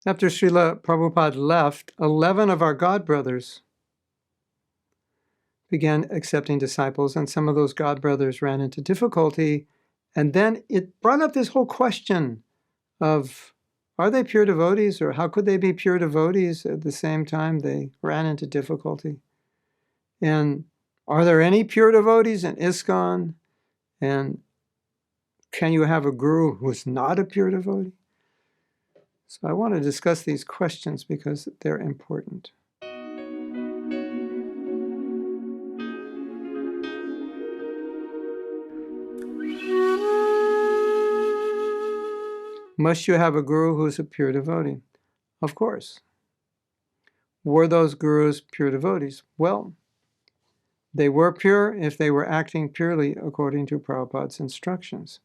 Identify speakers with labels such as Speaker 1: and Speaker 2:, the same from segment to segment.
Speaker 1: After Srila Prabhupada left, 11 of our God brothers began accepting disciples, and some of those God brothers ran into difficulty. And then it brought up this whole question of, are they pure devotees, or how could they be pure devotees at the same time they ran into difficulty? And are there any pure devotees in ISKCON? And can you have a guru who's not a pure devotee? So I want to discuss these questions because they're important. Must you have a guru who's a pure devotee? Of course. Were those gurus pure devotees? Well, they were pure if they were acting purely according to Prabhupada's instructions.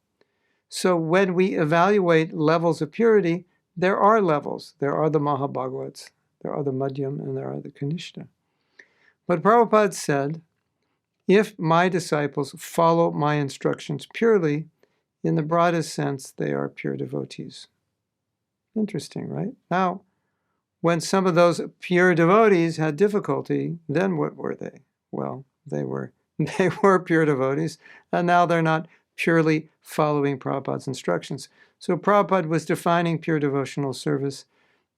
Speaker 1: So when we evaluate levels of purity, there are levels. There are the Mahabhagavats, there are the Madhyam, and there are the Kanishta. But Prabhupada said, if my disciples follow my instructions purely, in the broadest sense, they are pure devotees. Interesting, right? Now, when some of those pure devotees had difficulty, then what were they? Well, they were pure devotees, and now they're not purely following Prabhupada's instructions. So Prabhupada was defining pure devotional service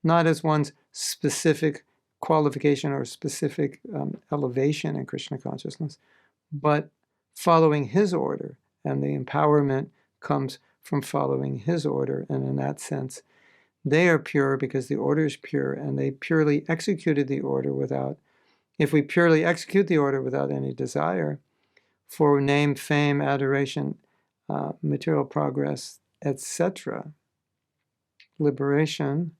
Speaker 1: not as one's specific qualification or specific elevation in Krishna consciousness, but following his order, and the empowerment comes from following his order. And in that sense, they are pure because the order is pure, and they purely executed the order without, if we purely execute the order without any desire for name, fame, adoration, material progress, etc., liberation,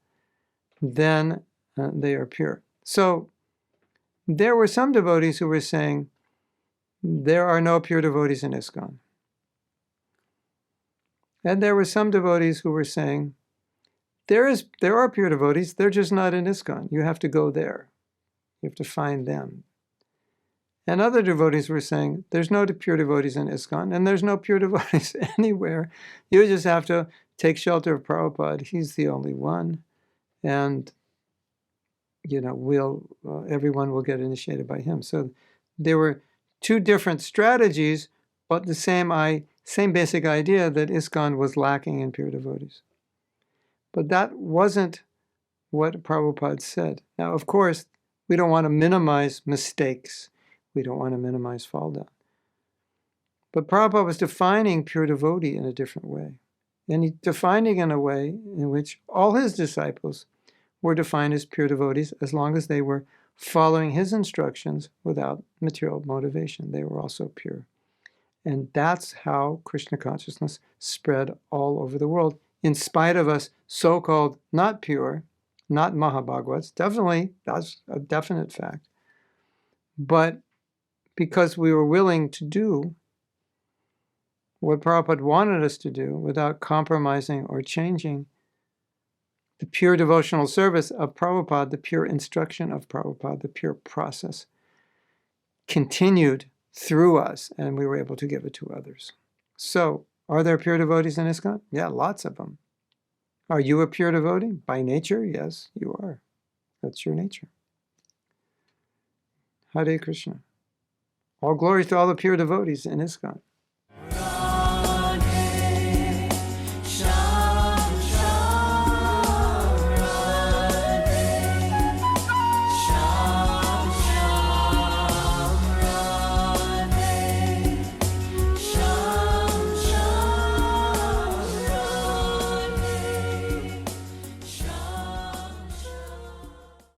Speaker 1: then they are pure. So there were some devotees who were saying, there are no pure devotees in ISKCON. And there were some devotees who were saying, there are pure devotees, they're just not in ISKCON. You have to go there. You have to find them. And other devotees were saying, there's no pure devotees in ISKCON, and there's no pure devotees anywhere. You just have to take shelter of Prabhupada. He's the only one. And, everyone will get initiated by him. So there were two different strategies, but the same basic idea that ISKCON was lacking in pure devotees. But that wasn't what Prabhupada said. Now, of course, we don't want to minimize mistakes. We don't want to minimize fall down. But Prabhupada was defining pure devotee in a different way. And he defining in a way in which all his disciples were defined as pure devotees as long as they were following his instructions without material motivation. They were also pure. And that's how Krishna consciousness spread all over the world, in spite of us so-called not pure, not Mahabhagavats. Definitely, that's a definite fact. But because we were willing to do what Prabhupada wanted us to do without compromising or changing the pure devotional service of Prabhupada, the pure instruction of Prabhupada, the pure process, continued through us, and we were able to give it to others. So, are there pure devotees in ISKCON? Yeah, lots of them. Are you a pure devotee? By nature, yes, you are. That's your nature. Hare Krishna. All glory to all the pure devotees in ISKCON.